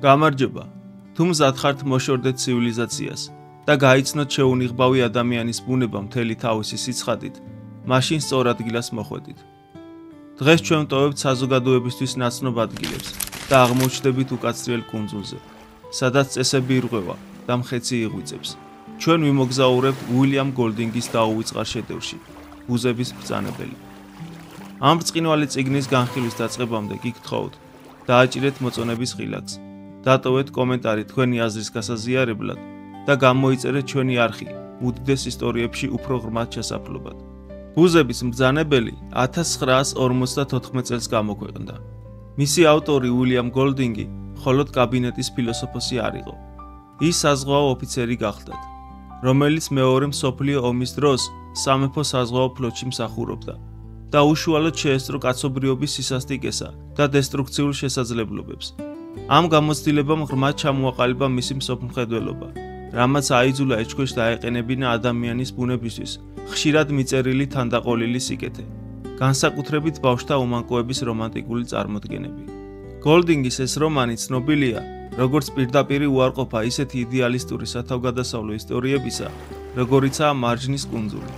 გამარჯობა, თუ მზად ხართ მოშორდეთ ცივილიზაციას და გაიცნოთ შეუნიღბავი ადამიანის ბუნება მთელი თავისი სიცხადით, მაშინ სწორ ადგილას მოხვედით. დღეს ჩვენ ვტოვებთ საზოგადოებისთვის ნაცნობ ადგილებს და აღმოჩნდებით უკაცრიელ კუნძულზე, სადაც წესები ირღვევა და მხეცი იღვიწებს. ჩვენ ვიმოგზაურებთ უილიამ გოლდინგის დაუვიწყარ შედევრში, ბუზების ბრძანებელი. ამ ბრწყინვალე წიგნის განხილვის დაწყებამდე გიგთხოვთ, დააჭირეთ მოწონების ღილაკს, დატოვეთ კომენტარი თქვენი აზრის გასაზიარებლად და გამოიწერეთ ჩვენი არხი უდიდეს ისტორიებში უფრო ღრმად შესაფლობად. ბუზების მბრძანებელი 1954 წელს გამოქვეყნდა. მისი ავტორი უილიამ გოლდინგი მხოლოდ კაბინეტის ფილოსოფოსი არ იყო. ის საზღვაო ოფიცერი გახლდათ, რომელიც მეორე მსოფლიო ომის დროს სამეფო საზღვაო ფლოტში მსახურობდა და უშუალოდ შეესწრო კაცობრიობის სისასტიკესა და დესტრუქციულ შესაძლებლობებს. ამ გამოცდილებამ ღრმად ჩამოაყალიბა მისი მსოფლმხედველობა, რამაც აიძულა ეჭქვეშ დაეყენებინა ადამიანის ბუნებისთვის ხშირად მიწერილი თანდაყოლილი სიკეთე, განსაკუთრებით ბავშვთა უმანკოების რომანტიკული წარმოდგენები. გოლდინგის ეს რომანი ცნობილია, როგორც პირდაპირი უარყოფა ისეთი იდეალისტური სათავგადასავლო ისტორიებისა, როგორიცაა მარჯნის კუნძული,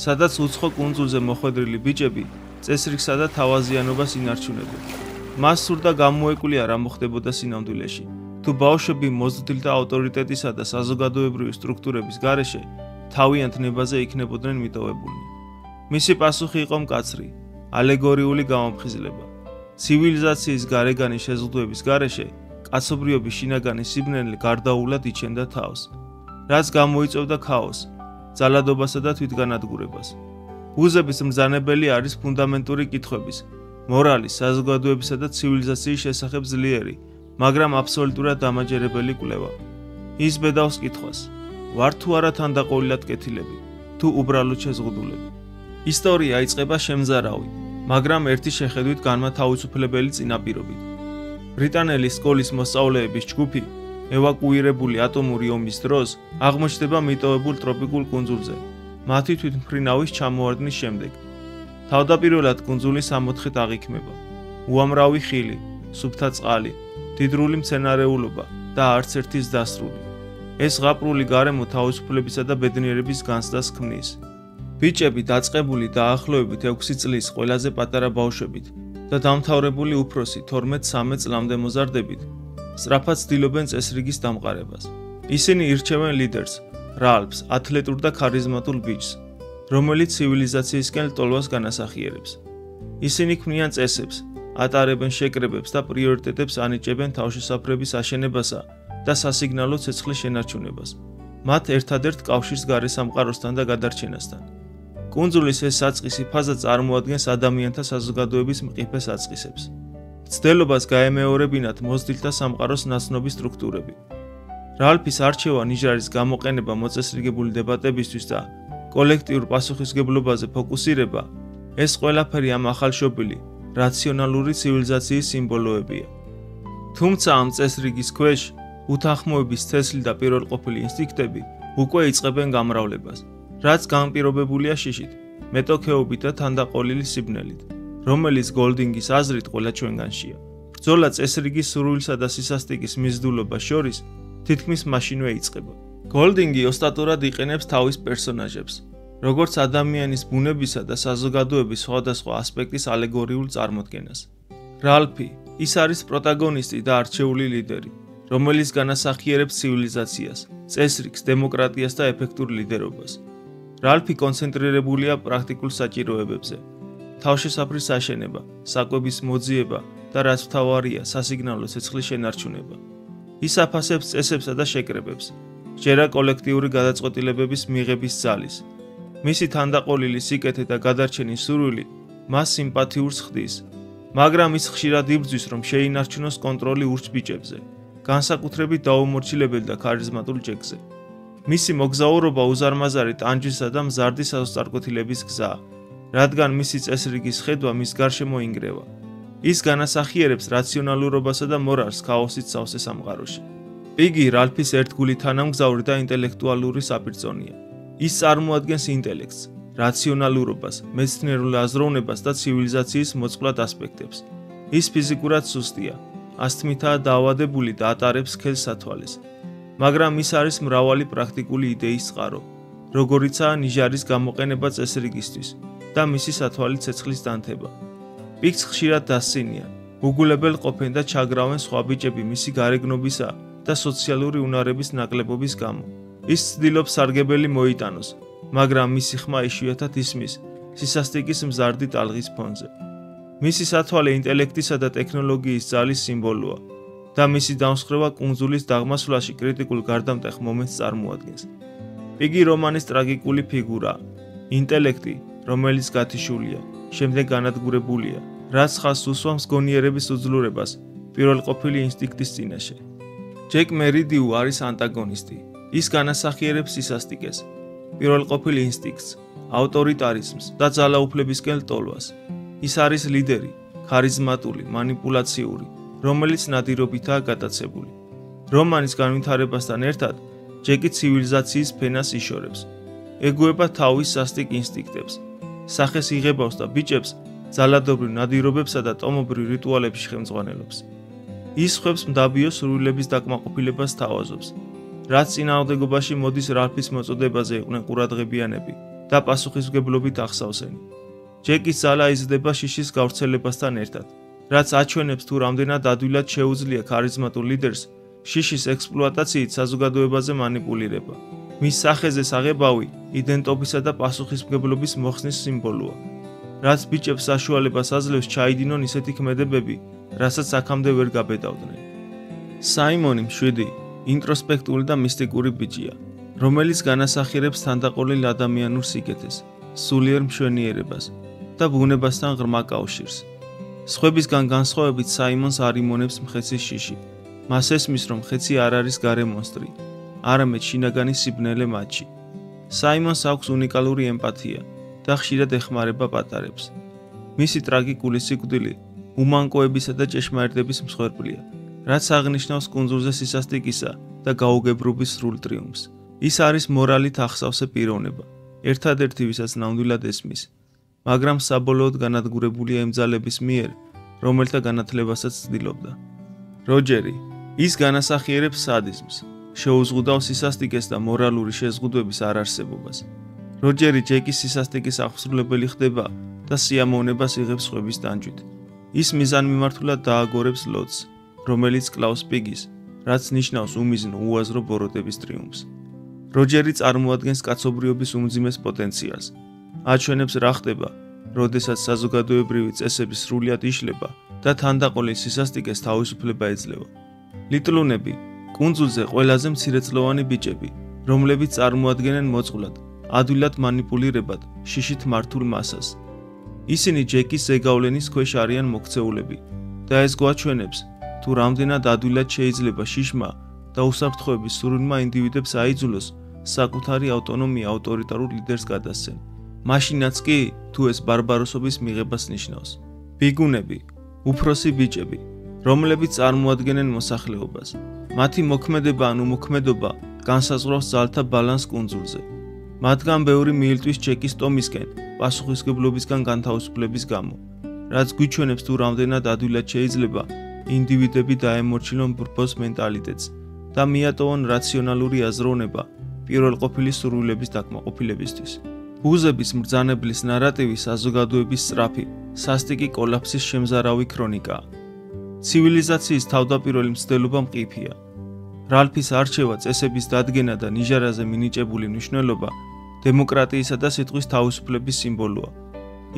სადაც უცხო კუნძულზე მოხვედრილი ბიჭები წესრიგსა და თავაზიანობას ინარჩუნებენ. მას სურდა გამოეკვლია რა მოხდებოდა სინამდვილეში, თუ ბავშვები მოზრდილთა ავტორიტეტისა და საზოგადოებრივი სტრუქტურების გარეშე თავიანთ ნებაზე იქნებოდნენ მიტოვებულნი. მისი პასუხი იყო მკაცრი, ალეგორიული გამოფხიზლება. ცივილიზაციის გარეგანის შეზღუდვების გარეშე კაცობრიობის შინაგანი სიბნელე გარდაულად იჩენდა თავს, რაც გამოიწვევდა ქაოსს, ძალადობასა და თვითგანადგურებას. ბუზების მბრძანებელი არის ფუნდამენტური კითხვების, მორალის, საზოგადოებისა და ცივილიზაციის შესახებ ძლიერი, მაგრამ აბსოლუტურად დამაჯერებელი კვლევა. ის ბედავს კითხვას: ვართ თუ არა თანდაყოლილად კეთილები, თუ უბრალოდ შეზღუდულები? ისტორია იწყება შემზარავი, მაგრამ ერთი შეხედვით განმათავისუფლებელი წინაპირობით. ბრიტანელი სკოლის მოსწავლეების ჯგუფი, ევაკუირებული ატომური ომის დროს, აღმოჩნდება მიტოვებულ ტროპიკულ კუნძულზე, მათი თვითმფრინავის ჩამოვარდნის შემდეგ. თავდაპირველად კუნძული სამოთხით აღიქმება: უამრავი ხილი, სუფთა წყალი, დიდრული მცენარეულობა და არც ერთის დასრული. ეს ზღაპრული გარემო თავისუფლებისა და ბედნიერების განცდას ქმნის. ბიჭები დაწყებული დაახლოებით 6 წლის ყველაზე პატარა ბავშვებით და დამთავრებული უფროსი 12-13 წლამდე მოზარდებით, სწრაფად ცდილობენ წესრიგის დამყარებას. ისინი ირჩევენ ლიდერს, რალფს, ათლეტურ და ქარიზმატულ ბიჭს, რომელიც ცივილიზაციისკენ ლტოლვას განასახიერებს. ისინი ქმნიან წესებს, ატარებენ შეკრებებს და პრიორიტეტებს ანიჭებენ თავშესაფრების აშენებასა და სასიგნალო ცეცხლის შენარჩუნებას, მათ ერთადერთ კავშირს გარესამყაროსთან და გადარჩენასთან. კუნძულის ეს საწყისი ფაზა წარმოადგენს ადამიანთა საზოგადოების მყიფეს აწყისებს. მცდელობას გაემეორებინათ მოზრდილთა სამყაროს ნაცნობი სტრუქტურები. რალფის არჩევა ნიჟარის გამოყენება მოწესრიგებული დებატებისთვის და კოლექტიურ პასუხისმგებლობაზე ფოკუსირება, ეს ყველაფერი ამ ახალშობილი, რაციონალური ცივილიზაციის სიმბოლოებია. თუმცა ამ წესრიგის ქვეშ უთანხმოების ცესლი და პირველყოფილი ინსტინქტები უკვე იწყებენ გამრავლებას, რაც განპირობებულია შიშით, მეტოქეობით და თანდაყოლილი სიბნელით, რომელიც გოლდინგის აზრით ყველა ჩვენგანშია. ბრძოლა წესრიგის სურვილსა და სისასტიკის მიზიდულობას შორის თითქმის მაშინვე იწყება. გოლდინგი ოსტატურად იყენებს თავის პერსონაჟებს, როგორც ადამიანის ბუნებისა და საზოგადოების სხვადასხვა ასპექტის ალეგორიულ წარმოდგენას. რალფი, ის არის პროტაგონისტი და არჩეული ლიდერი, რომელიც განასახიერებს ცივილიზაციას, წესრიგს, დემოკრატიას და ეფექტურ ლიდერობას. რალფი კონცენტრირებულია პრაქტიკულ საჭიროებებზე: თავშესაფრის აშენება, საკვების მოძიება და რაც მთავარია, სასიგნალო ცეცხლის შენარჩუნება. ის აფასებს წესებსა და შეკრებებს, ჯერა კოლექტიური გადაწყვეტილებების მიღების ძალის. მისი თანდაყოლილი სიკეთე და გადარჩენის სურვილი მას სიმპათიურს ხდის, მაგრამ ის ხშირად იბრძვის, რომ შეინარჩუნოს კონტროლი ურჩ ბიჭებზე, განსაკუთრებით დაუმორჩილებელ და ქარიზმატულ ჯეკზე. მისი მოგზაურობა უზარმაზარი ტანჯვისა და მზარდი საზოსტარკვეთილების გზაა, რადგან მისი წესრიგის ხედვა მის გარშემო ინგრევა. ის განასახიერებს რაციონალურობასა და მორალს ქაოსით სავსე სამყაროში. პიგი რალფის ერთგული თანამგზავრი და ინტელექტუალური საპირწონია. ის წარმოადგენს ინტელექტს, რაციონალურობას, მეცნიერულ აზროვნებას და ცივილიზაციის მოწყვლად ასპექტებს. ის ფიზიკურად სუსტია, ასთმითაა დაავადებული და ატარებს სქელს სათვალეს. მაგრამ ის არის მრავალი პრაქტიკული იდეის წყარო, როგორიცაა ნიჟარის გამოყენება წესრიგისთვის და მისი სათვალი ცეცხლის დანთება. პიკს ხშირად დასცინიან, უგულებელ ყოფენ და ჩაგრავენ სხვა ბიჭები მისი გარეგნობისა და სოციალური უნარების ნაკლებობის გამო. ის ცდილობს სარგებელი მოიტანოს, მაგრამ მისი ხმა იშვიათად ისმის სისასტიკის მზარდი ტალღის ფონზე. მისი სათვალე ინტელექტისა და ტექნოლოგიის ძალის სიმბოლოა და მისი დამსხვრევა კუნძულის დაღმასვლაში კრიტიკულ გარდამტეხ მომენტს წარმოადგენს. პიგი რომანის ტრაგიკული ფიგურაა, ინტელექტი, რომელიც გათიშულია, შემდეგ განადგურებულია, რაც ხაზს უსვამს გონიერების უძლურებას პირველყოფილი ინსტინქტის წინაშე. ჯეკ მერიდიუ არის ანტაგონისტი. ის განასახიერებს სისასტიკეს, პირველყოფილ ინსტინქტს, ავტორიტარიზმს და ძალაუფლებისკენ ლტოლვას. ის არის ლიდერი, ქარიზმატული, მანიპულაციური, რომელიც ნადირობითაა გატაცებული. რომანის განვითარებასთან ერთად ჯეკი ცივილიზაციის ფენას იშორებს. ეგუება თავის სასტიკ ინსტინქტებს, სახეს იღებავს და ბიჭებს ძალადობრივ ნადირობებსა და ტომობრივ რიტუალებში ხელმძღვანელობს. ის ხვებს მდაბიო სურვილების დაკმაყოფილებას თავაზობს, რაც წინააღმდეგობაში მოდის რალფის მოწოდებაზე იყვნენ ყურადღებიანები და პასუხისმგებლობით ახსავსენი. ჯეკის ძალა იზრდება შიშის გავრცელებასთან ერთად, რაც აჩვენებს თუ რამდენად ადვილად შეუძლია ქარიზმატულ ლიდერს შიშის ექსპლუატაციით საზოგადოებაზე მანიპულირება. მის სახეზე საღებავი იდენტობისა და პასუხისმგებლობის მოხსნის სიმბოლოა, რაც ბიჭებს საშუალებას აძლევს ჩაიდინონ ისეთი ქმედებები, რასაც აქამდე ვერ გაბედავდნენ. საიმონი მშვიდი, ინტროსპექტული და მისტიკური ბიჭია, რომელიც განასახიერებს თანდაყოლილ ადამიანურ სიკეთეს, სულიერ მშვენიერებას და ბუნებასთან ღრმა კავშირს. სხვებისგან განსხვავებით საიმონს არ იმონებს მხეცის შიში. მას ესმის, რომ ხეცი არ არის გარე მონსტრი, არამედ შინაგანი სიბნელე მათში. საიმონს აქვს უნიკალური ემპათია და ხშირად ეხმარება პატარებს. მისი ტრაგიკული სიკვდილი უმანკოებისა და ჭეშმარიტების მსხვერპლია, რაც აღნიშნავს კუნძულზე სისასტიკისა და გაუგებრობის სრულ ტრიუმფს. ის არის მორალით ახსავსე პიროვნება, ერთადერთი ვისაც ნამდვილად ესმის, მაგრამ საბოლოოდ განადგურებულია იმ ძალების მიერ, რომელთა განათლებასაც ცდილობდა. როჯერი, ის განასახიერებს სადიზმს, შეუზღუდავს სისასტიკეს და მორალური შეზღუდვების არარსებობას. როჯერი ჯეკის სისასტიკის აღსრულებელი ხდება და სიამოვნებას იღებს სხვების ტანჯვით. ის მიზანმიმართულად დააგორებს ლოდს, რომელიც კლავს პიგის, რაც ნიშნავს უმიზნო უაზრო ბოროტების ტრიუმფს. როჯერი წარმოადგენს კაცობრიობის უმძიმეს პოტენციალს. აჩვენებს რა ხდება, როდესაც საზოგადოებრივი წესები სრულიად იშლება და თანდაყოლილ სისასტიკეს თავისუფლება ეძლევა. ლიტლუნები, კუნძულზე ყველაზე მცირეწლოვანი ბიჭები, რომლებიც წარმოადგენენ მოწყვლად, ადვილად მანიპულირებად შიშით მართულ მასას. ისინი ჯეკის ზეგავლენის ქვეშ არიან მოქცეულები და ეს გვაჩვენებს, თუ რამდენად ადვილად შეიძლება შიშმა და უსაფრთხოების სურვილმა ინდივიდებს აიძულოს საკუთარი ავტონომია ავტორიტარულ ლიდერს გადასცენ. მაშინაც კი, თუ ეს ბარბაროსობის მიღებას ნიშნავს. ბიგუნები, უფროსი ბიჭები, რომლებიც წარმოადგენენ მოსახლეობას. მათი მოქმედება ან უმოქმედობა განსაზღვრავს ძალთა ბალანს კუნძულზე. მათგან ბევრი მიილტვის ჯეკის ტომისკენ, პასუხისმგებლობისგან განთავისუფლების გამო, რაც გვიჩვენებს თუ რამდენად ადვილად შეიძლება ინდივიდები დაემორჩილონ ბრბოს მენტალიტეტს და მიატოვონ რაციონალური აზროვნება პირველყოფილი სურვილების დაკმაყოფილებისთვის. ბუზების მბრძანებლის ნარატივი საზოგადოების სწრაფი, სასტიკი კოლაფსის შემზარავი ქრონიკაა. ცივილიზაციის თავდაპირველი მცდელობა მყიფია. რალფის არჩევა, წესების დადგენა და ნიჟარაზე მინიჭებული მნიშვნელობა დემოკრატიისა და სიტყვის თავისუფლების სიმბოლოა.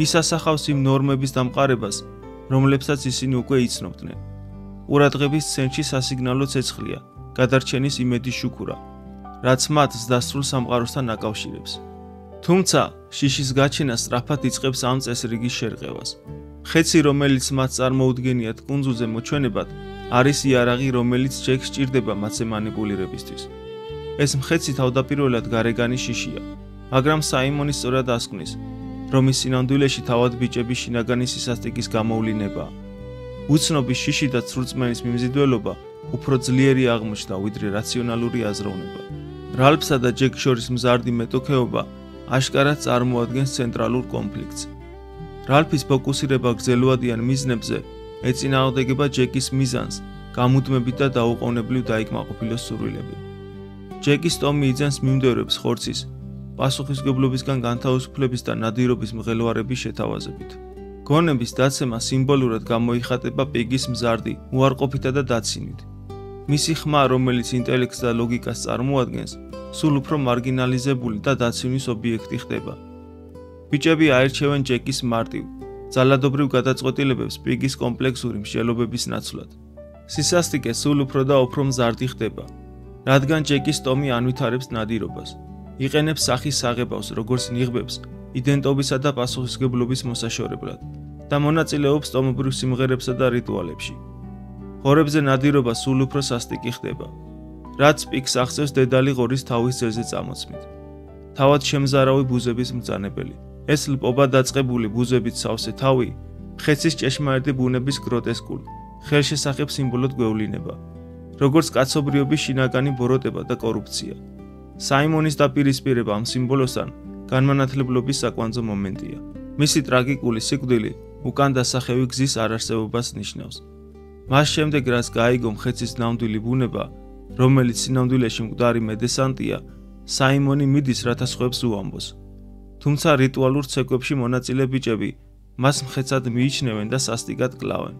ის ასახავს იმ ნორმების დამყარებას, რომლებსაც ისინი უკვე იცნობდნენ. ყურადღების ცენტრში სასიგნალო ცეცხლია, გადარჩენის იმედის შუქურა, რაც მათ ზრდასრულ სამყაროსთან აკავშირებს. თუმცა, შიშის გაჩენა სწრაფად იწყებს ამ წესრიგის შერყევას. ხეცი, რომელიც მათ წარმოუდგენიათ კუნძულზე მოჩვენებად, არის იარაღი, რომელიც ჯეკს სჭირდება მათზე მანიპულირებისთვის. ეს მხეცი თავდაპირველად გარეგანი შიშია, მაგრამ საიმონი სწორად ასკვნის, რომ ის სინამდვილეში თავად ბიჭების შინაგანი სისასტიკის გამოვლინებაა. უცნობი შიში და ცრურწმენის მიმზიდველობა უფრო ძლიერი აღმოჩნდა, ვიდრე რაციონალური აზროვნება. რალფსა და ჯეკ შორის მზარდი მეტოქეობა აშკარად წარმოადგენს ცენტრალურ კონფლიქტს. რალფის ფოკუსირება გრძელვადიან მიზნებზე ეწინააღმდეგება ჯეკის მიზანს, გამუდმებით და დაუყოვნებლივ დაიკმაყოფილოს სურვილები. ჯეკის ტომი იძენს მიმდევრებს ხორცის, პასუხისმგებლობისგან განთავისუფლების და ნადირობის მღელვარების შეთავაზებით. გონების დაცემა სიმბოლურად გამოიხატება პიგის მზარდი, უარყოფითა და დაცინვით. მისი ხმა, რომელიც ინტელექტს და ლოგიკას წარმოადგენს, სულ უფრო მარგინალიზებული და დაცინვის ობიექტი ხდება. ბიჭები აირჩევენ ჯეკის მარტივ, ძალადობრივ გადაწყვეტილებებს პიგის კომპლექსური მსჯელობების ნაცვლად. სისასტიკე სულ უფრო და უფრო მზარდი ხდება, რადგან ჯეკის ტომი ანვითარებს ნადირობას. იყენებს სახის საღებავს, როგორც ნიღბებს, იდენტობისა და პასუხისმგებლობის მოსაშორებლად და მონაწილეობს ტომობრივ სიმღერებსა და რიტუალებში. ღორებზე ნადირობა სულ უფრო სასტიკი ხდება, რაც პიგს აღწევს დედალი ღორის თავის ძეზე წამოწმით. თავად შემზარავი ბუზების მბრძანებელი. ეს ლპობა დაწყებული ბუზებით სავსე თავი, ხეცის ჭეშმარიტი ბუნების გროტესკულ, ხელშესახებ სიმბოლოდ გვევლინება, როგორც კაცობრიობის შინაგანი ბოროტება და კორუფცია. საიმონის დაპირისპირება ამ სიმბოლოსთან განმანათლებლობის საკვანძო მომენტია. მისი ტრაგიკული სიკვდილი უკან დასახევი გზის არარსებობას ნიშნავს. მას შემდეგ, რაც გაიგო მხეცის ნამდვილი ბუნება, რომელიც სინამდვილეში მკვდარი მედესანტია, საიმონი მიდის რათა სხვებს უამბოს. თუმცა რიტუალურ ცეკვებში მონაწილე ბიჭები მას მხეცად მიიჩნევენ და სასტიკად კლავენ.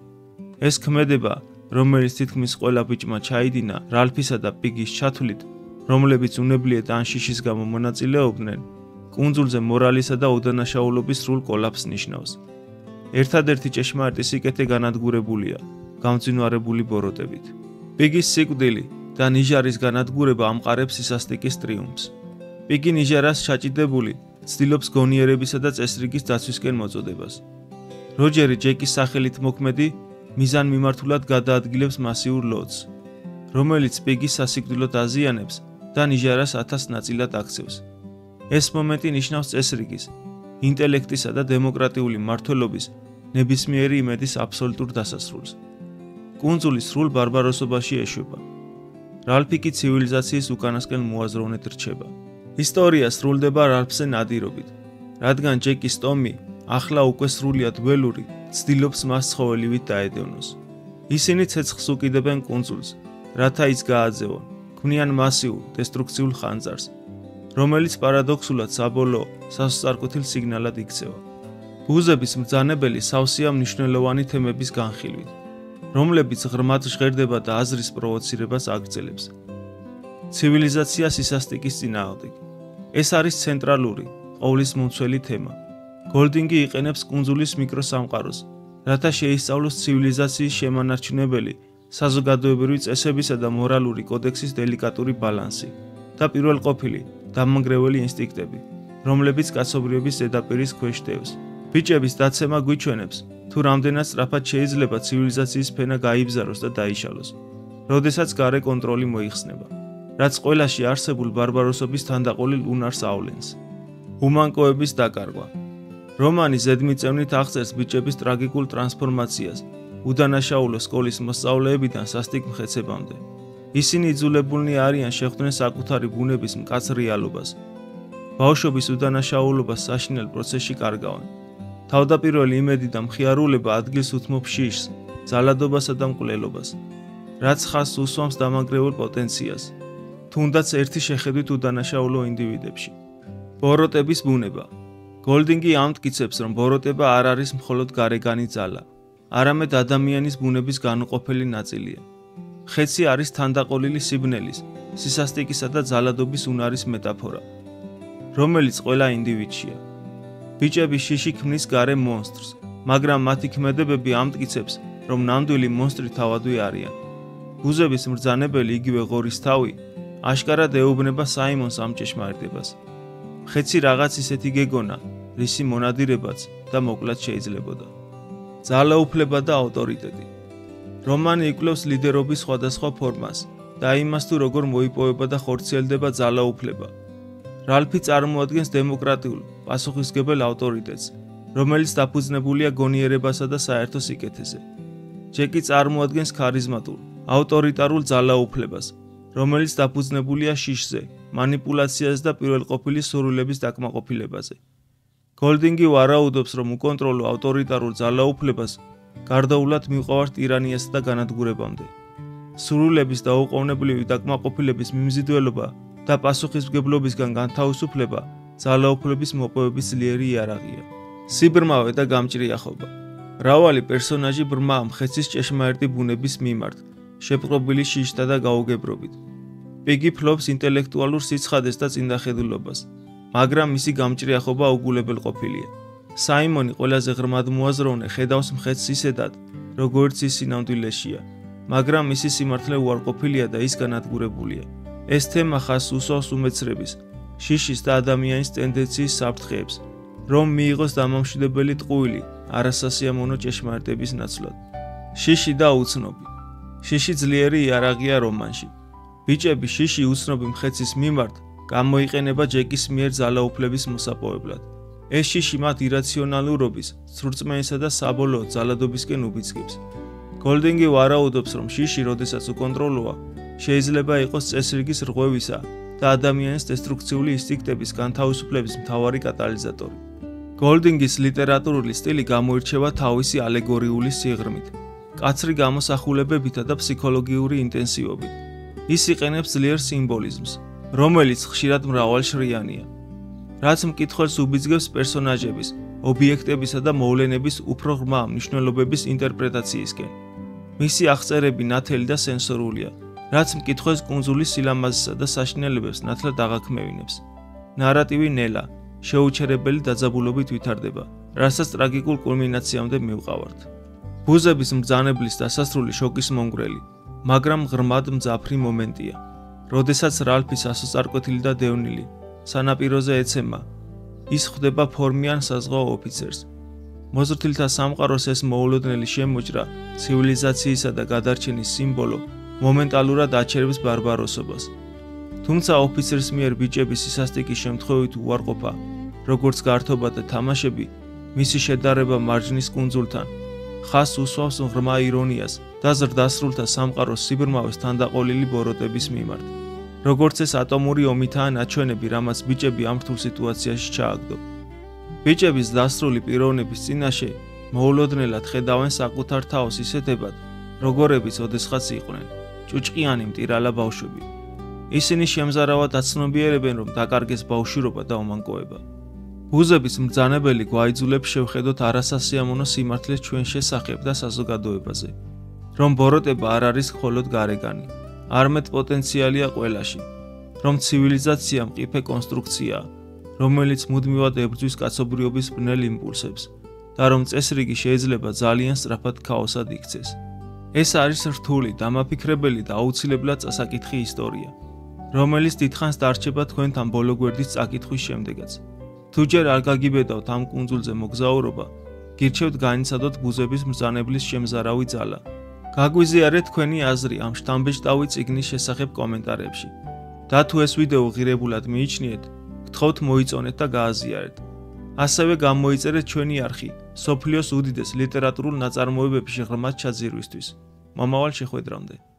ეს ქმედება, რომელიც თითქმის ყველა ბიჭმა ჩაიდინა რალფისა და პიგის ჩათვლით, რომლებიც უნებლიეთ ან შიშის გამო მონაწილეობდნენ, კუნძულზე მორალისა და უდანაშაულობის სრულ კოლაფს ნიშნავს. ერთადერთი ჭეშმარიტი სიკეთე განადგურებულია, გამძინვარებული ბოროტებით. პიგის სიკვდილი და ნიჟარის განადგურება ამყარებს სისასტიკის ტრიუმფს. პიგი ნიჟარას ჩაჭიდებული ცდილობს გონიერებისა და წესრიგის დაცვისკენ მოწოდებას. როჯერი ჯეკის სახელით მოქმედი მიზან მიმართულად გადაადგილებს მასიურ ლოდს, რომელიც პიგის სასიკვდილოდ აზიანებს და ნიჟარას 1000 ნაწილად აქცევს. ეს მომენტი ნიშნავს წესრიგის, ინტელექტისა და დემოკრატიული მმართველობის ნებისმიერი იმედის აბსოლუტურ დასასრულს. კუნძული სრულ ბარბაროსობაში ეშვება. რალფი კი ცივილიზაციის უკანასკენ მოაზროვნედ რჩება. ისტორია სრულდება რალფზე ნადირობით, რადგან ჯეკის ტომი ახლა უკვე სრულიად ველური ცდილობს მას ცხოველივით დაედევნოს. ისინი ცეცხლს უკიდებენ კუნძულს, რათა ის გააძევონ, ქმნიან მასიურ, დესტრუქციულ ხანძარს, რომელიც პარადოქსულად საბოლოო სასწარკვეთილ სიგნალად იქცევა. ბუზების მბრძანებელი სავსეა მნიშვნელოვანი თემების განხილვით, რომლებიც ღრმად ჟღერდება და აზრის პროვოცირებას აგრძელებს. ცივილიზაცია სისასტიკის წინააღმდეგ. ეს არის ცენტრალური, ყოვლის მომცველი თემა. გოლდინგი იყენებს კუნძულის მიკროსამყაროს, რათა შეისწავლოს ცივილიზაციის შემანარჩუნებელი, საზოგადოებრივი წესებისა და მორალური კოდექსის დელიკატური ბალანსი და პირველყოფილი, დამანგრეველი ინსტინქტები, რომლებიც კაცობრიობის ზედაპირის ქვეშ დევს. ბიჭების დაცემა გვიჩვენებს, თუ რამდენად სწრაფად შეიძლება ცივილიზაციის ფენა გაიბზაროს და დაიშალოს, როდესაც გარე კონტროლი მოიხსნება, რაც ყველაში არსებულ ბარბაროსობის თანდაყოლილ უნარს ავლენს. უმანკოების დაკარგვა. რომანი ზედმიწევნით აღწერს ბიჭების ტრაგიკულ ტრანსფორმაციას, უდანაშაულო სკოლის მოსწავლეებიდან სასტიკ მხეცებამდე. ისინი იძულებულნი არიან შეხვდნენ საკუთარი ბუნების მკაცრ რეალობას. ბავშვობის უდანაშაულობას საშინელ პროცესში კარგავენ. თავდაპირველი იმედი და მხიარულება ადგილს უთმობს შიშს, ძალადობასა და მკვლელობას, რაც ხაზს უსვამს დამანგრეველ პოტენციას, თუნდაც ერთი შეხედვით უდანაშაულო ინდივიდებში. ბოროტების ბუნება. გოლდინგი ამტკიცებს, რომ ბოროტება არ არის მხოლოდ გარეგანი ძალა, არამედ ადამიანის ბუნების განუყოფელი ნაწილია. ხეცი არის თანდაყოლილი სიბნელის, სისასტიკისა და ძალადობის უნარის მეტაფორა, რომელიც ყველა ინდივიდშია. ბიჭები შიში ქმნის გარე მონსტრს, მაგრამ მათი ქმედებები ამტკიცებს, რომ ნამდვილი მონსტრი თავადვე არიან. ბუზების მბრძანებელი იგივე ღორის თავი აშკარად ეუბნება საიმონს ამ ჭეშმარიტებას. ხეცი რაღაც ისეთი გეგონა, რისი მონადირებაც და მოკლად შეიძლებოდა. ძალაუფლება და ავტორიტეტი. რომანი იკვლევს ლიდერობის სხვადასხვა ფორმას და იმას თუ როგორ მოიპოვება და ხორციელდება ძალაუფლება. რალფი წარმოადგენს დემოკრატიულ, პასუხისმგებელ ავტორიტეტს, რომელიც დაფუძნებულია გონიერებასა და საერთო სიკეთეზე. ჯეკი წარმოადგენს ქარიზმატულ, ავტორიტარულ ძალაუფლებას, რომელიც დაფუძნებულია შიშზე, მანიპულაციაზე და პირველყოფილი სურვილების დაკმაყოფილებაზე. გოლდინგი ვარაუდობს, რომ უკონტროლო ავტორიტარულ ძალაუფლებას გარდაულად მივყავართ ტირანიასა და განადგურებამდე. სურვილების და უყოვნებლივი დაკმაყოფილების მიმზიდველობა და პასუხისმგებლობისგან განთავისუფლება ძალაუფლების მოპოვების ძლიერი იარაღია. სიბრმავე და გამჭრიახობა. მრავალი პერსონაჟი ბრმა მხეცის ჭეშმარიტი ბუნების მიმართ, შეპყრობილი შიშთა და გაუგებრობით. პიგი ფლობს ინტელექტუალურ სიცხადეს და წინდახედულობას, მაგრამ მისი გამჭრიახობა უგულებელყოფილია. საიმონი ყველაზე ღრმად მოაზროვნე ხედავს მხეცს ისედად, როგორც ის სინამდვილეშია, მაგრამ მისი სიმართლე უარყოფილია და ის განადგურებულია. ეს თემა ხაზს უსვავს უმეცრების, შიშის და ადამიანის ტენდენციის საფრთხეებს, რომ მიიღოს დამამშვიდებელი ტყუილი არასასიამოვნო ჭეშმარიტების ნაცვლად. შიში და უცნობი. შიში ძლიერი იარაღია რომანში. ბიჭები შიში უცნობი მხეცის მიმართ გამოიყენება ჯეკის მიერ ძალაუფლების მოსაპოვებლად. ეს შიში მათ ირაციონალურობის, სრურწმენისა და საბოლოოდ ძალადობისკენ უბიძგებს. გოლდინგი ვარაუდობს, რომ შიში, როდესაც უკონტროლოა, შეიძლება იყოს წესრიგის რღვევისა და ადამიანის დესტრუქციული ინსტინქტების განთავისუფლების მთავარი კატალიზატორი. გოლდინგის ლიტერატურული სტილი გამოირჩევა თავისი ალეგორიული სიღრმით, კაცრი გამოსახულებებითა და ფსიქოლოგიური ინტენსივობით. ის იყენებს ძლიერ სიმბოლიზმს, რომელიც ხშირად მრავალშრიანია, რაც მკითხველს უბიძგებს პერსონაჟების, ობიექტებისა და მოვლენების უფრო ღრმა მნიშვნელობების ინტერპრეტაციისკენ. მისი აღწერები ნათელი და სენსორულია, რაც მკითხველს კუნძულის სილამაზესა და საშინელებებს ნათლად აღაქმევინებს. ნარატივი ნელა, შეუჩერებელი დაძაბულობით ვითარდება, რასაც ტრაგიკულ კულმინაციამდე მივყავართ. ბუზების მბრძანებლის დასასრული შოკის მომგვრელი, მაგრამ ღრმად მძაფრი მომენტია, როდესაც რალფი სასოწარკვეთილი და დევნილი სანაპიროზე ეცემა, ის ხვდება ფორმიან საზღვაო ოფიცერს. მოზრდილთა სამყაროს ეს მოულოდნელი შემოჭრა ცივილიზაციისა და გადარჩენის სიმბოლო მომენტალურად აჩერებს ბარბაროსობას. თუმცა ოფიცერს მიერ ბიჭების სისასტიკის შემთხვევით უარყოფა, როგორც გართობა და თამაშები, მისი შედარება მარჯნის კუნძულთან, ხაზს უსვავს ღრმა ირონიას და ზრდასრულთა სამყაროს სიბრმავეს თანდაყოლილი ბოროტების მიმართ. როგორც ეს ატომური ომითაა ნაჩვენები, რამაც ბიჭები ამ რთულ სიტუაციაში ჩააგდო. ბიჭების დასრული პიროვნების წინაშე მოულოდნელად ხედავენ საკუთარ თავს ისეთებად, როგორებიც ოდესღაც იყვნენ, ჭუჭყიანი მტირალა ბავშვები. ისინი შემზარავად აცნობიერებენ, რომ დაკარგეს ბავშვობა და უმანკოება. ბუზების მბრძანებელი გვაიძულებს შევხედოთ არასასიამოვნო სიმართლეს ჩვენ შესახებ და საზოგადოებაზე, რომ ბოროტება არ არის მხოლოდ გარეგანი, არამედ პოტენციალია ყველაში, რომ ცივილიზაცია მყიფე კონსტრუქციაა, რომელიც მუდმივად ებრძვის კაცობრიობის ბნელ იმპულსებს და რომ წესრიგი შეიძლება ძალიან სწრაფად ქაოსად იქცეს. ეს არის რთული, დამაფიქრებელი და აუცილებლად წასაკითხი ისტორია, რომელიც დიდხანს დარჩება თქვენთან ბოლო გვერდის წაკითხვის შემდეგაც. თუ ჯერ არ გაგიბედავთ ამ კუნძულზე მოგზაურობა, გირჩევთ განიცადოთ ბუზების მბრძანებლის შემზარავი ძალა. გაგვიზიარეთ თქვენი აზრი ამ შთამბეჭდავი წიგნის შესახებ კომენტარებში. და თუ ეს ვიდეო ღირებულად მიიჩნიეთ, გთხოვთ მოიწონეთ და გააზიარეთ. ასევე გამოიწერეთ ჩვენი არხი მსოფლიოს უდიდეს ლიტერატურულ ნაწარმოებებში ღრმად ჩაძირვისთვის. მომავალ შეხვედრამდე.